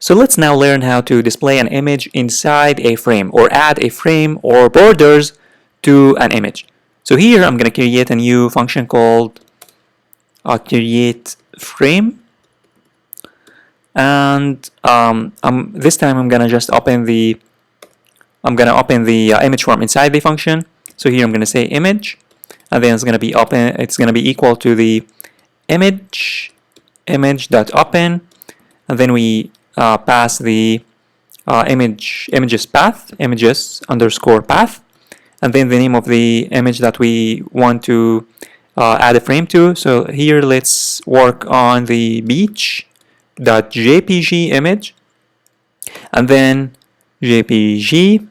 So let's now learn how to display an image inside a frame, or add a frame or borders to an image. So here I'm going to create a new function called create frame, and this time I'm going to just open the image form inside the function. So here I'm going to say image, and then it's going to be open. It's going to be equal to the image.open, and then we pass the images path, images underscore path, and then the name of the image that we want to add a frame to. So here let's work on the beach.jpg image, and then jpg,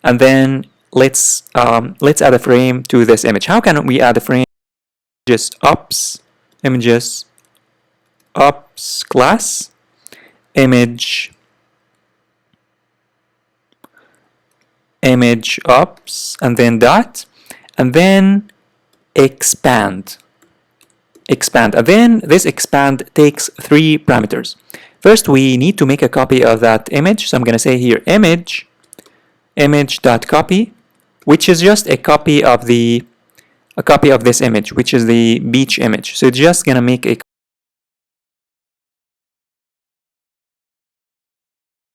and then let's add a frame to this image. How can we add a frame? Just images ops class image ops, and then dot, and then expand, and then this expand takes 3 parameters. First, we need to make a copy of that image. So I'm going to say here image.copy, which is just a copy of this image, which is the beach image. So it's just going to make a